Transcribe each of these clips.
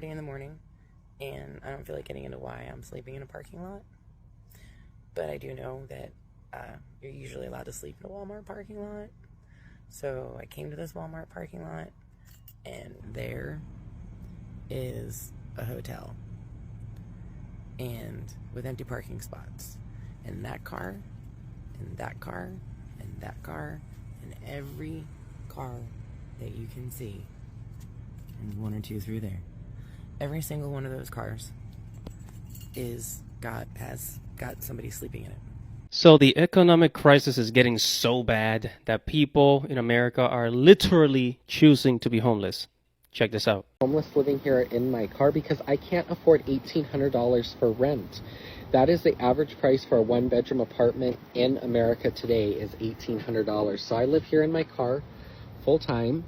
4:30 in the morning, and I don't feel like getting into why I'm sleeping in a parking lot. But I do know that you're usually allowed to sleep in a Walmart parking lot. So I came to this Walmart parking lot, and there is a hotel, and with empty parking spots. And that car, and that car, and that car, and every car that you can see, and one or two through there, every single one of those cars has got somebody sleeping in it. So the economic crisis is getting so bad that people in America are literally choosing to be homeless. Check this out. Homeless living here in my car because I can't afford $1,800 for rent. That is the average price for a one-bedroom apartment in America today is $1,800. So I live here in my car full-time,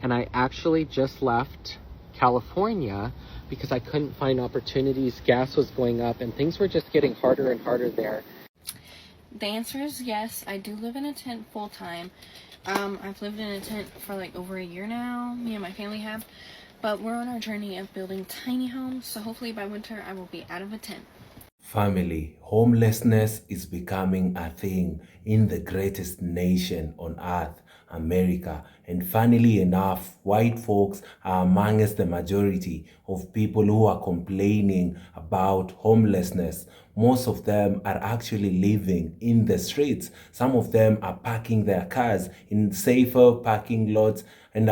and I actually just left California because I couldn't find opportunities. Gas was going up, and things were just getting harder and harder there. The answer is yes. I do live in a tent full-time. I've lived in a tent for like over a year now. Me and my family have. But we're on our journey of building tiny homes, so hopefully by winter I will be out of a tent. Family, homelessness is becoming a thing in the greatest nation on earth, America. And funnily enough, white folks are amongst the majority of people who are complaining about homelessness. Most of them are actually living in the streets. Some of them are parking their cars in safer parking lots. And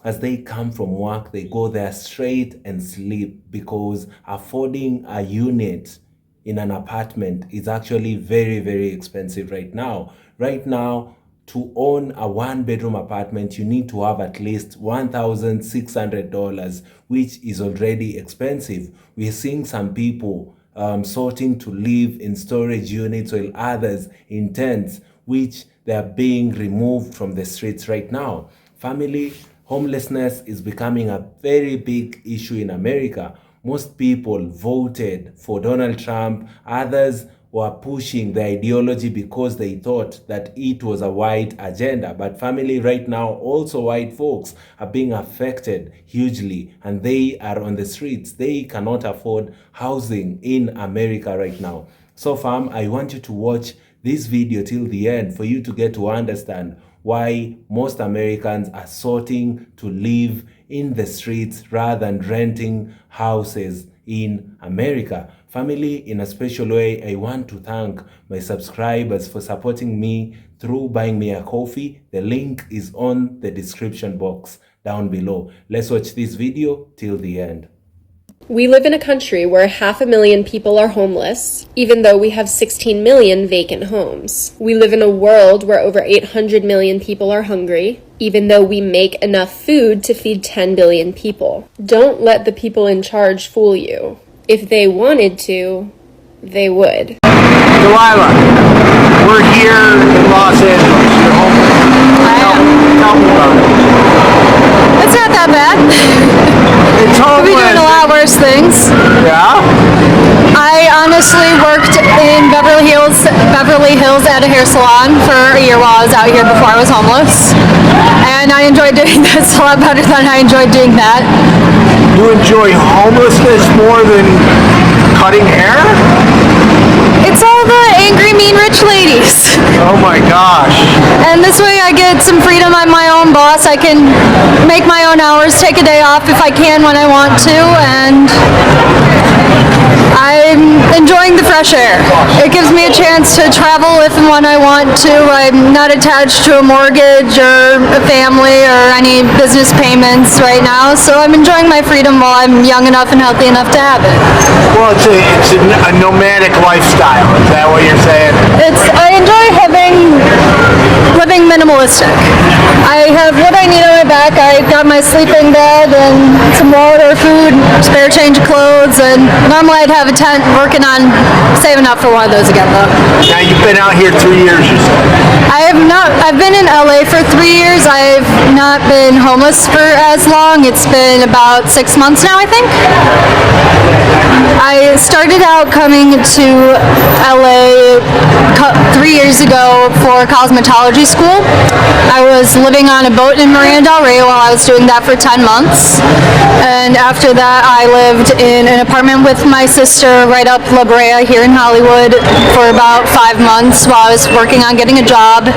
as they come from work, they go there straight and sleep because affording a unit in an apartment is actually very, very expensive right now. Right now, to own a one-bedroom apartment, you need to have at least $1,600, which is already expensive. We're seeing some people sorting to live in storage units while others in tents, which they are being removed from the streets right now. Family, homelessness is becoming a very big issue in America. Most people voted for Donald Trump. Others were pushing the ideology because they thought that it was a white agenda. But family, right now, also white folks are being affected hugely, and they are on the streets. They cannot afford housing in America right now. So fam, I want you to watch this video till the end for you to get to understand why most Americans are sorting to live in the streets rather than renting houses in America. Family, in a special way, I want to thank my subscribers for supporting me through buying me a coffee. The link is on the description box down below. Let's watch this video till the end. We live in a country where 500,000 people are homeless, even though we have 16 million vacant homes. We live in a world where over 800 million people are hungry, even though we make enough food to feed 10 billion people. Don't let the people in charge fool you. If they wanted to, they would. Delilah, we're here in Los Angeles. You're homeless. Tell me about it. It's not that bad. It's homeless. We've been doing a lot worse things. Yeah? I honestly worked in Beverly Hills at a hair salon for a year while I was out here before I was homeless. And I enjoyed doing that. It's a lot better than I enjoyed doing that. You enjoy homelessness more than cutting hair? It's all the angry, mean, rich ladies. Oh my gosh. And this way I get some freedom. I'm my own boss. I can make my own hours, take a day off if I can when I want to, and I'm enjoying the fresh air. It gives me a chance to travel if and when I want to. I'm not attached to a mortgage or a family or any business payments right now, so I'm enjoying my freedom while I'm young enough and healthy enough to have it. Well, it's a nomadic lifestyle. Is that what you're saying? I enjoy living minimalistic. I have what I need on my back. I got my sleeping bag and some water, food, spare change of clothes, and normally I'd have a tent working on saving up for one of those again though. Now you've been out here 3 years or so. I've been in LA for 3 years. I've not been homeless for as long. It's been about 6 months now, I think. I started out coming to LA 3 years ago for cosmetology school. I was living on a boat in Marina Del Rey while I was doing that for 10 months. And after that, I lived in an apartment with my sister right up La Brea here in Hollywood for about 5 months while I was working on getting a job.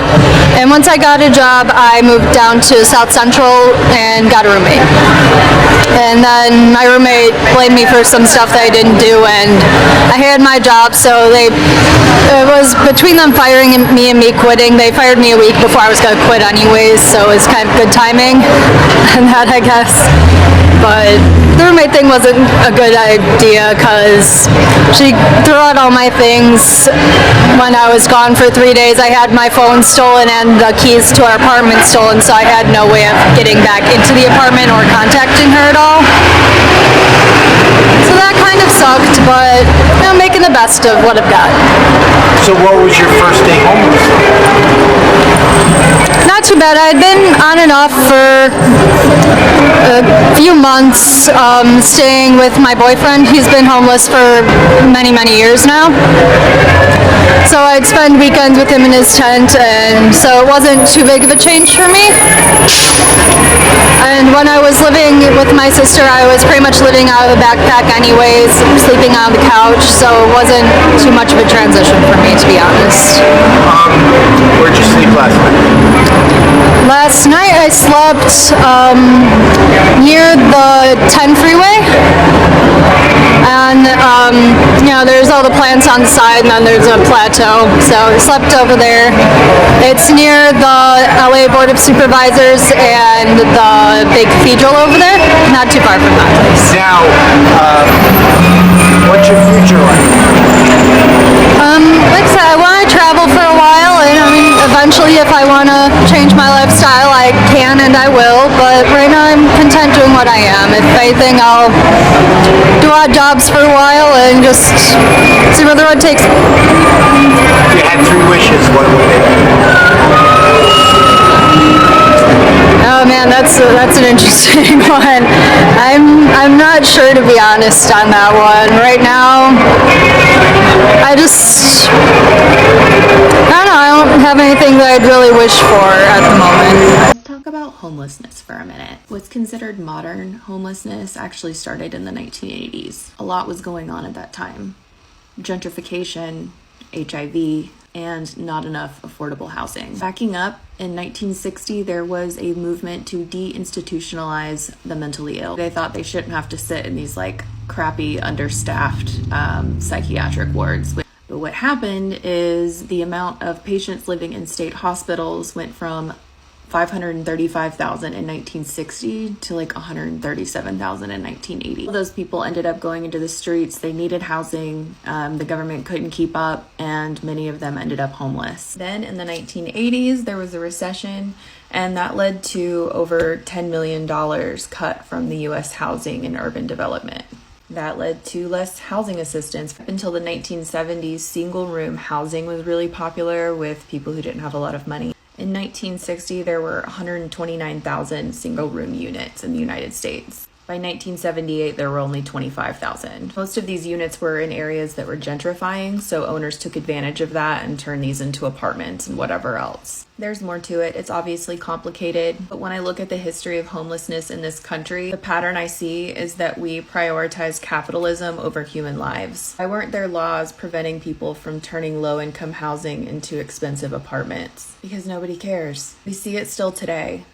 And once I got a job, I moved down to South Central and got a roommate. And then my roommate blamed me for some stuff that I didn't do, and I had my job, so it was between them firing me and me quitting. They fired me a week before I was going to quit anyways, so it was kind of good timing and that, I guess. But the roommate thing wasn't a good idea because she threw out all my things when I was gone for 3 days. I had my phone stolen and the keys to our apartment stolen, so I had no way of getting back into the apartment or contacting her at all. So that kind of sucked, but I'm making the best of what I've got. So what was your first day homeless? Not too bad. I'd been on and off for a few months, staying with my boyfriend. He's been homeless for many, many years now. So I'd spend weekends with him in his tent, and so it wasn't too big of a change for me. And when I was living with my sister, I was pretty much living out of a backpack anyways, sleeping on the couch, so it wasn't too much of a transition for me, to be honest. Where'd you sleep last night? Last night I slept near the 10 freeway. And, there's all the plants on the side, and then there's a plateau. So I slept over there. It's near the LA Board of Supervisors and the big cathedral over there. Not too far from that place. Now, what's your future like? Like I said, I want to travel for a while, and eventually if I want to change my lifestyle, I can and I will, but right now I'm content doing what I am. If anything, I'll do odd jobs for a while and just see where the road takes me. If you had 3 wishes, what would they be? Oh man, that's an interesting one. I'm not sure, to be honest, on that one. Right now, I don't know, I don't have anything that I'd really wish for at the moment. Let's talk about homelessness for a minute. What's considered modern homelessness actually started in the 1980s. A lot was going on at that time. Gentrification, HIV, and not enough affordable housing. Backing up, in 1960, there was a movement to deinstitutionalize the mentally ill. They thought they shouldn't have to sit in these crappy, understaffed psychiatric wards. But what happened is the amount of patients living in state hospitals went from 535,000 in 1960 to 137,000 in 1980. Those people ended up going into the streets. They needed housing. The government couldn't keep up, and many of them ended up homeless. Then in the 1980s, there was a recession, and that led to over $10 million cut from the U.S. housing and urban development. That led to less housing assistance. Up until the 1970s, single-room housing was really popular with people who didn't have a lot of money. In 1960, there were 129,000 single-room units in the United States. By 1978, there were only 25,000. Most of these units were in areas that were gentrifying, so owners took advantage of that and turned these into apartments and whatever else. There's more to it. It's obviously complicated, but when I look at the history of homelessness in this country, the pattern I see is that we prioritize capitalism over human lives. Why weren't there laws preventing people from turning low-income housing into expensive apartments? Because nobody cares. We see it still today.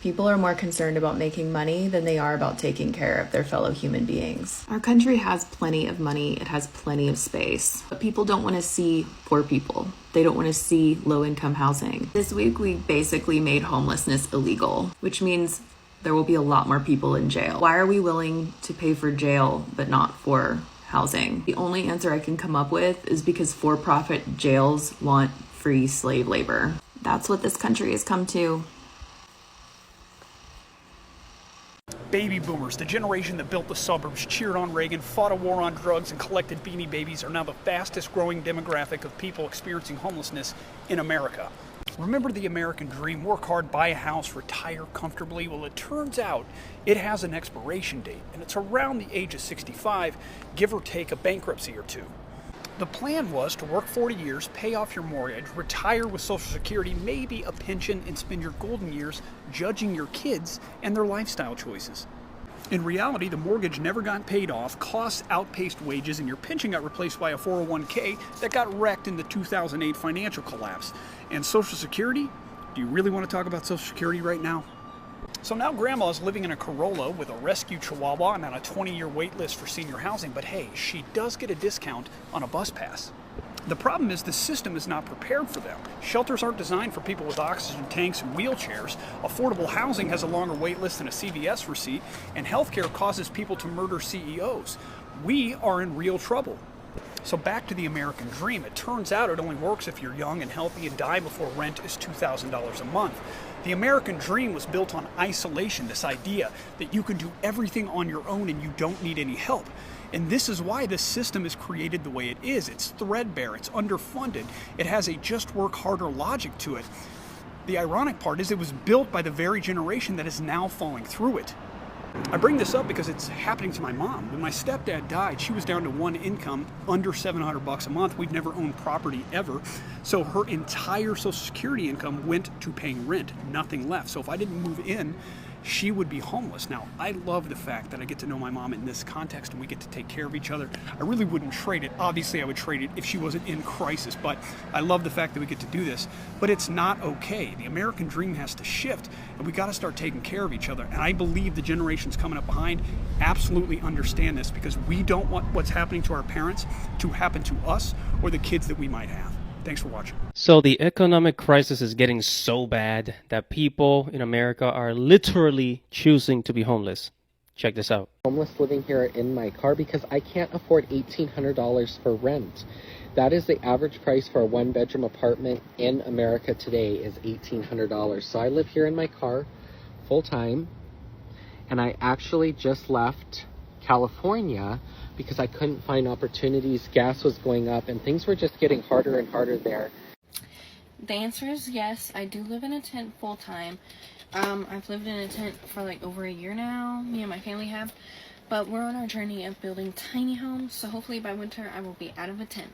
People are more concerned about making money than they are about taking care of their fellow human beings. Our country has plenty of money, it has plenty of space, but people don't want to see poor people. They don't want to see low-income housing. This week, we basically made homelessness illegal, which means there will be a lot more people in jail. Why are we willing to pay for jail, but not for housing? The only answer I can come up with is because for-profit jails want free slave labor. That's what this country has come to. Baby boomers, the generation that built the suburbs, cheered on Reagan, fought a war on drugs, and collected Beanie Babies, are now the fastest growing demographic of people experiencing homelessness in America. Remember the American dream: work hard, buy a house, retire comfortably? Well, it turns out it has an expiration date, and it's around the age of 65, give or take a bankruptcy or two. The plan was to work 40 years, pay off your mortgage, retire with Social Security, maybe a pension, and spend your golden years judging your kids and their lifestyle choices. In reality, the mortgage never got paid off, costs outpaced wages, and your pension got replaced by a 401k that got wrecked in the 2008 financial collapse. And Social Security? Do you really want to talk about Social Security right now? So now Grandma's living in a Corolla with a rescue Chihuahua and on a 20-year wait list for senior housing, but hey, she does get a discount on a bus pass. The problem is the system is not prepared for them. Shelters aren't designed for people with oxygen tanks and wheelchairs. Affordable housing has a longer wait list than a CVS receipt, and healthcare causes people to murder CEOs. We are in real trouble. So back to the American dream. It turns out it only works if you're young and healthy and die before rent is $2,000 a month. The American dream was built on isolation, this idea that you can do everything on your own and you don't need any help. And this is why this system is created the way it is. It's threadbare, it's underfunded, it has a just work harder logic to it. The ironic part is it was built by the very generation that is now falling through it. I bring this up because it's happening to my mom. When my stepdad died, she was down to one income, under $700 a month. We've never owned property ever. So her entire Social Security income went to paying rent, nothing left. So if I didn't move in, she would be homeless. Now, I love the fact that I get to know my mom in this context and we get to take care of each other. I really wouldn't trade it. Obviously, I would trade it if she wasn't in crisis, but I love the fact that we get to do this. But it's not okay. The American dream has to shift, and we got to start taking care of each other. And I believe the generations coming up behind absolutely understand this, because we don't want what's happening to our parents to happen to us or the kids that we might have. Thanks for watching. So the economic crisis is getting so bad that people in America are literally choosing to be homeless. Check this out. Homeless living here in my car because I can't afford $1,800 for rent. That is the average price for a one-bedroom apartment in America today is $1,800. So I live here in my car full-time, and I actually just left California because I couldn't find opportunities. Gas was going up and things were just getting harder and harder there. The answer is yes. I do live in a tent full time. I've lived in a tent for like over a year now. Me and my family have. But we're on our journey of building tiny homes. So hopefully by winter I will be out of a tent.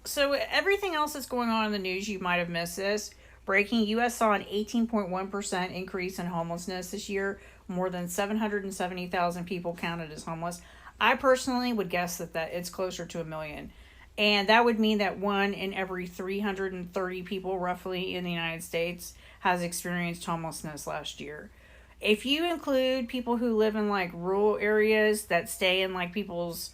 So everything else that's going on in the news, you might have missed this. Breaking, U.S. saw an 18.1% increase in homelessness this year. More than 770,000 people counted as homeless. I personally would guess that it's closer to 1 million. And that would mean that 1 in every 330 people roughly in the United States has experienced homelessness last year. If you include people who live in like rural areas that stay in like people's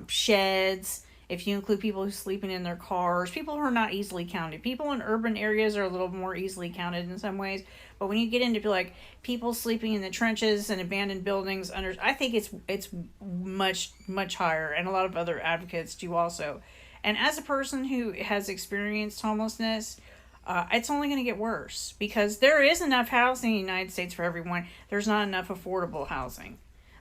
sheds, if you include people who are sleeping in their cars, people who are not easily counted. People in urban areas are a little more easily counted in some ways. But when you get into like people sleeping in the trenches and abandoned buildings, I think it's much, much higher. And a lot of other advocates do also. And as a person who has experienced homelessness, it's only going to get worse because there is enough housing in the United States for everyone. There's not enough affordable housing.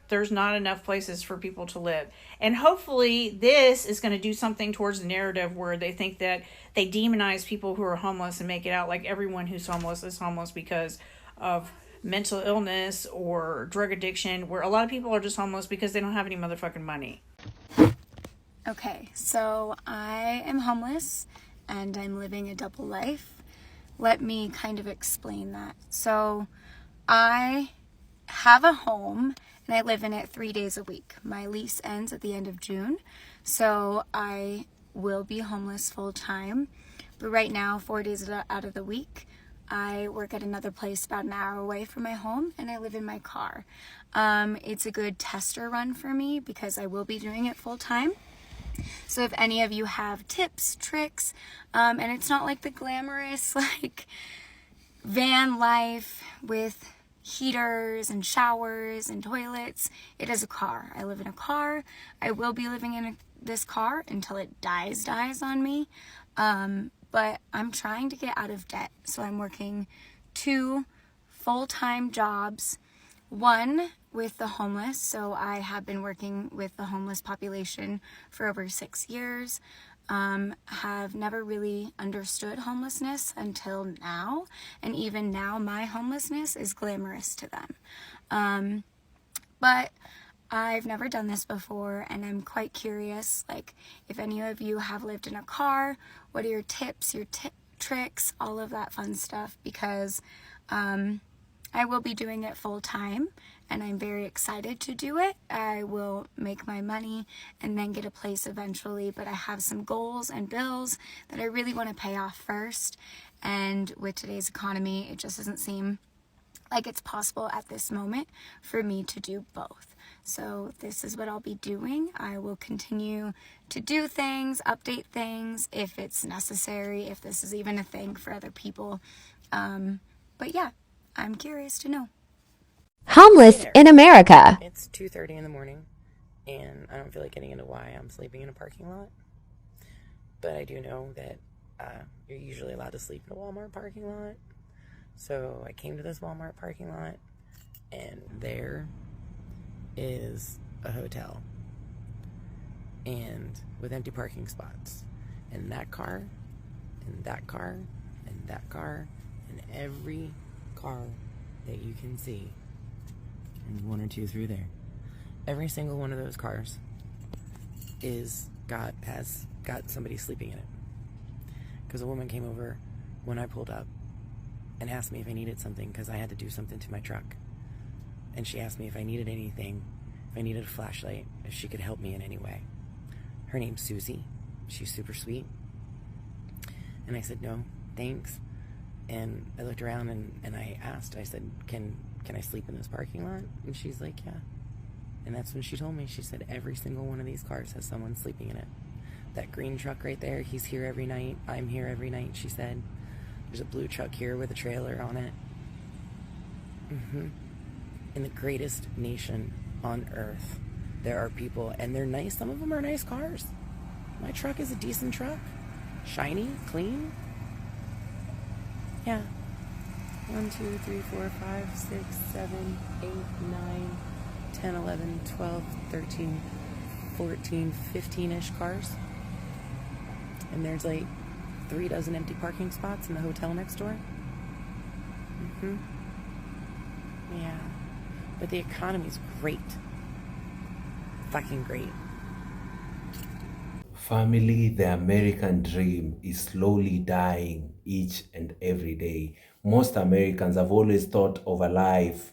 There's not enough places for people to live. And hopefully this is going to do something towards the narrative where they think that they demonize people who are homeless and make it out like everyone who's homeless is homeless because of mental illness or drug addiction, where a lot of people are just homeless because they don't have any motherfucking money. Okay, so I am homeless and I'm living a double life. Let me kind of explain that. So I have a home and I live in it 3 days a week. My lease ends at the end of June, so I will be homeless full time. But right now, 4 days out of the week, I work at another place about an hour away from my home, and I live in my car. It's a good tester run for me because I will be doing it full time. So if any of you have tips, tricks, and it's not like the glamorous like van life with heaters and showers and toilets. It is a car. I live in a car. I will be living in this car until it dies on me. But I'm trying to get out of debt. So I'm working 2 full-time jobs, One, with the homeless. So I have been working with the homeless population for over 6 years. Have never really understood homelessness until now. And even now, my homelessness is glamorous to them. But I've never done this before, and I'm quite curious, like, if any of you have lived in a car, what are your tips, your tricks, all of that fun stuff, because I will be doing it full time, and I'm very excited to do it. I will make my money and then get a place eventually, but I have some goals and bills that I really want to pay off first, and with today's economy, it just doesn't seem like it's possible at this moment for me to do both. So this is what I'll be doing. I will continue to do things, update things if it's necessary, if this is even a thing for other people. But yeah, I'm curious to know. Homeless in America. It's 2:30 in the morning, and I don't feel like getting into why I'm sleeping in a parking lot. But I do know that you're usually allowed to sleep in a Walmart parking lot. So I came to this Walmart parking lot, and there is a hotel, and with empty parking spots, and that car, and that car, and that car, and every car that you can see, and one or two through there, every single one of those cars has got somebody sleeping in it. Because a woman came over when I pulled up and asked me if I needed something because I had to do something to my truck. And she asked me if I needed anything, if I needed a flashlight, if she could help me in any way. Her name's Susie. She's super sweet. And I said, no, thanks. And I looked around and I asked, I said, can I sleep in this parking lot? And she's like, yeah. And that's when she told me, she said, every single one of these cars has someone sleeping in it. That green truck right there, he's here every night. I'm here every night, she said. There's a blue truck here with a trailer on it. In the greatest nation on earth, there are people, and they're nice. Some of them are nice cars. My truck is a decent truck. Shiny, clean. Yeah. 1, 2, 3, 4, 5, 6, 7, 8, 9, 10, 11, 12, 13, 14, 15-ish cars. And there's like 3 dozen empty parking spots in the hotel next door. Yeah. But the economy's great. Fucking great. Family, the American dream is slowly dying each and every day. Most Americans have always thought of a life,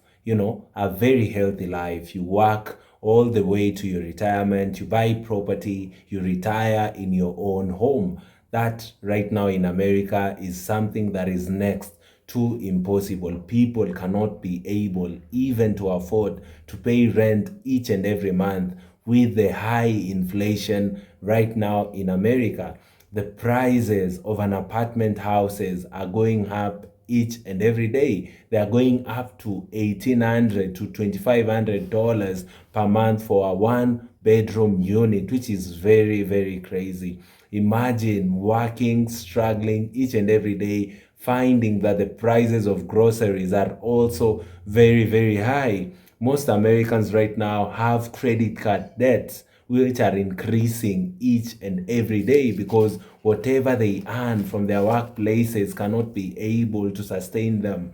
a very healthy life. You work all the way to your retirement, you buy property, you retire in your own home. That right now in America is something that is next to impossible. People cannot be able even to afford to pay rent each and every month with the high inflation right now in America. The prices of an apartment houses are going up each and every day. They are going up to $1,800 to $2,500 per month for a 1-bedroom unit, which is very, very crazy. Imagine working, struggling each and every day, finding that the prices of groceries are also very, very high. Most Americans right now have credit card debts, which are increasing each and every day because whatever they earn from their workplaces cannot be able to sustain them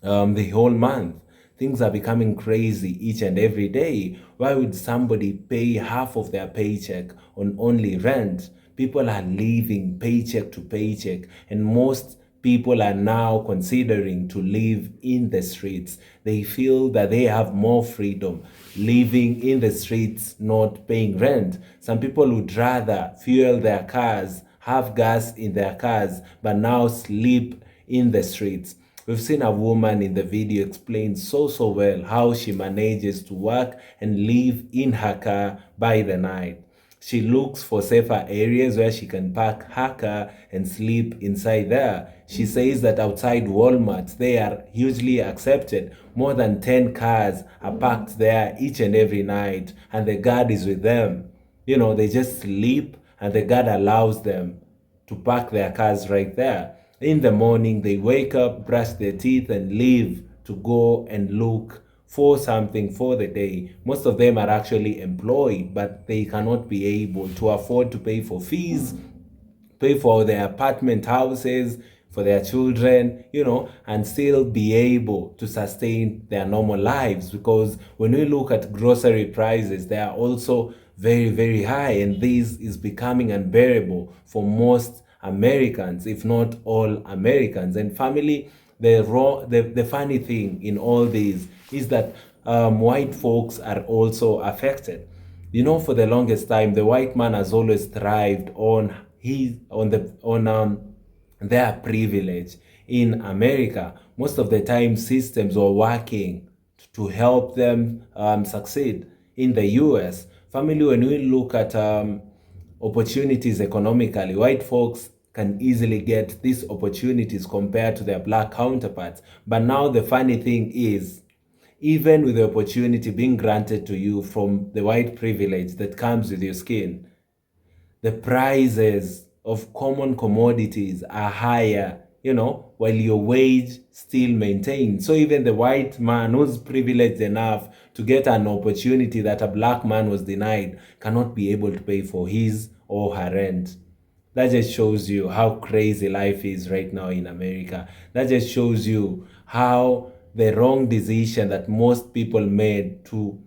the whole month. Things are becoming crazy each and every day. Why would somebody pay half of their paycheck on only rent? People are living paycheck to paycheck, and most people are now considering to live in the streets. They feel that they have more freedom living in the streets, not paying rent. Some people would rather fuel their cars, have gas in their cars, but now sleep in the streets. We've seen a woman in the video explain so well how she manages to work and live in her car by the night. She looks for safer areas where she can park her car and sleep inside there. She says that outside Walmart, they are hugely accepted. More than 10 cars are parked there each and every night, and the guard is with them. They just sleep, and the guard allows them to park their cars right there. In the morning, they wake up, brush their teeth, and leave to go and look for something for the day. Most of them are actually employed, but they cannot be able to afford to pay for fees, pay for their apartment houses, for their children, and still be able to sustain their normal lives. Because when we look at grocery prices, they are also very, very high, and this is becoming unbearable for most Americans, if not all Americans. And family, the funny thing in all this is that white folks are also affected. For the longest time, the white man has always thrived on their privilege. In America, most of the time systems were working to help them succeed. In the US, family, when we look at opportunities economically, white folks can easily get these opportunities compared to their black counterparts. But now the funny thing is, even with the opportunity being granted to you from the white privilege that comes with your skin, the prices of common commodities are higher, while your wage still maintained. So even the white man who's privileged enough to get an opportunity that a black man was denied cannot be able to pay for his or her rent. That just shows you how crazy life is right now in America. That just shows you how the wrong decision that most people made to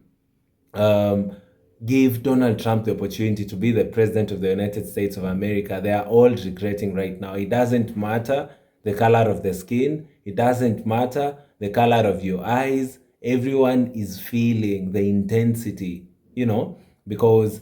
give Donald Trump the opportunity to be the president of the United States of America, they are all regretting right now. It doesn't matter the color of the skin. It doesn't matter the color of your eyes. Everyone is feeling the intensity, because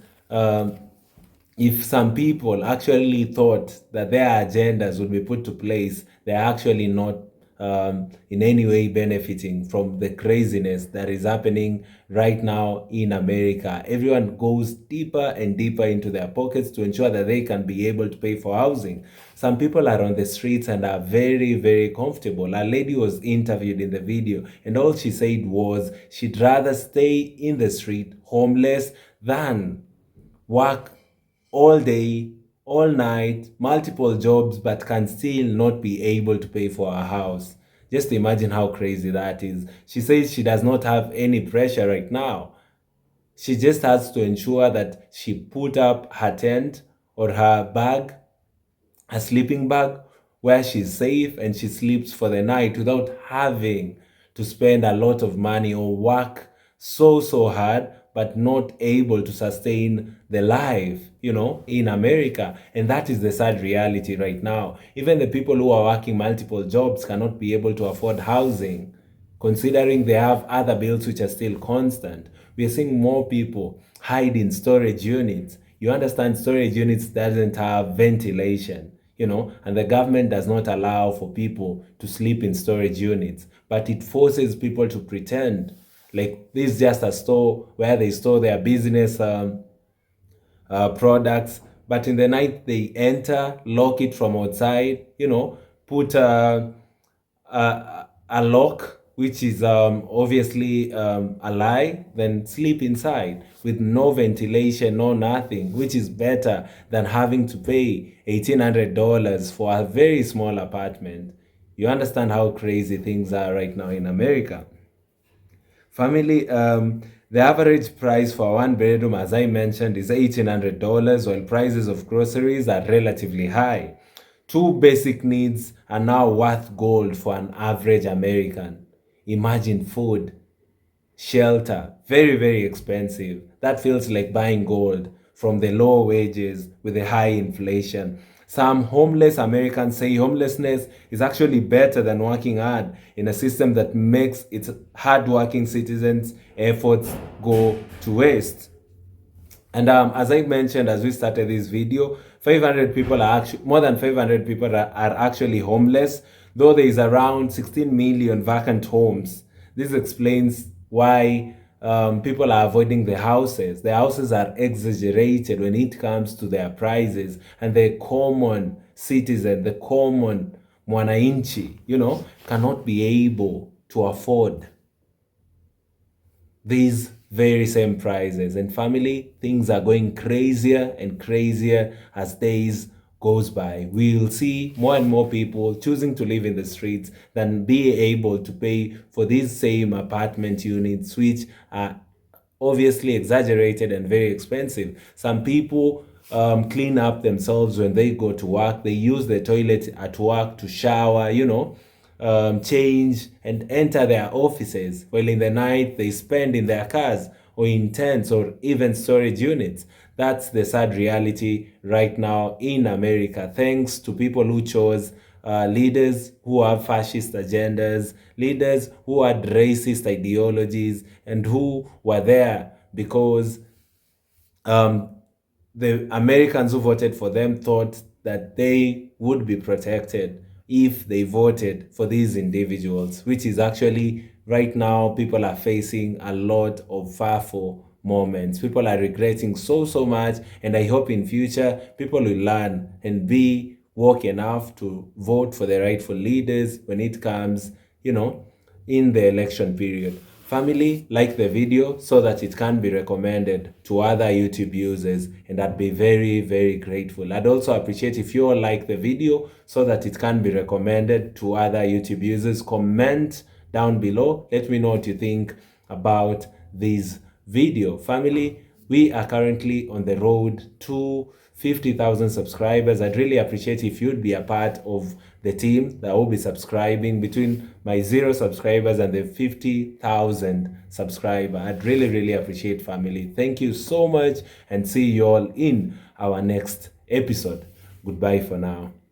if some people actually thought that their agendas would be put to place, they're actually not in any way benefiting from the craziness that is happening right now in America. Everyone goes deeper and deeper into their pockets to ensure that they can be able to pay for housing. Some people are on the streets and are very, very comfortable. A lady was interviewed in the video, and all she said was she'd rather stay in the street homeless than work all day, all night, multiple jobs, but can still not be able to pay for a house. Just imagine how crazy that is. She says she does not have any pressure right now. She just has to ensure that she put up her tent or her bag, a sleeping bag, where she's safe and she sleeps for the night without having to spend a lot of money or work so hard, but not able to sustain the life, in America. And that is the sad reality right now. Even the people who are working multiple jobs cannot be able to afford housing, considering they have other bills which are still constant. We are seeing more people hide in storage units. You understand, storage units doesn't have ventilation, and the government does not allow for people to sleep in storage units, but it forces people to pretend like this is just a store where they store their business products, but in the night they enter, lock it from outside, put a lock, which is obviously a lie, then sleep inside with no ventilation, no nothing, which is better than having to pay $1,800 for a very small apartment. You understand how crazy things are right now in America. Family, the average price for a one bedroom, as I mentioned, is $1,800, while prices of groceries are relatively high. Two basic needs are now worth gold for an average American. Imagine food, shelter, very, very expensive. That feels like buying gold from the low wages with the high inflation. Some homeless Americans say homelessness is actually better than working hard in a system that makes its hardworking citizens' efforts go to waste. And as I mentioned, as we started this video, 500 people are actually, more than 500 people are actually homeless, though there is around 16 million vacant homes. This explains why people are avoiding the houses. The houses are exaggerated when it comes to their prices, and the common citizen, the common mwananchi, cannot be able to afford these very same prices. And family, things are going crazier and crazier as days goes by, we'll see more and more people choosing to live in the streets than be able to pay for these same apartment units, which are obviously exaggerated and very expensive. Some people clean up themselves when they go to work. They use the toilet at work to shower, change and enter their offices, while in the night they spend in their cars or in tents or even storage units. That's the sad reality right now in America, thanks to people who chose leaders who have fascist agendas, leaders who had racist ideologies, and who were there because the Americans who voted for them thought that they would be protected if they voted for these individuals, which is actually right now people are facing a lot of fearful moments. People are regretting so much, and I hope in future people will learn and be woke enough to vote for the rightful leaders when it comes, in the election period. Family, like the video so that it can be recommended to other YouTube users, and I'd be very, very grateful. I'd also appreciate if you all like the video so that it can be recommended to other YouTube users. Comment down below. Let me know what you think about this video. Family, we are currently on the road to 50,000 subscribers. I'd really appreciate if you'd be a part of the team that will be subscribing between my 0 subscribers and the 50,000 subscriber. I'd really, really appreciate, family. Thank you so much, and see you all in our next episode. Goodbye for now.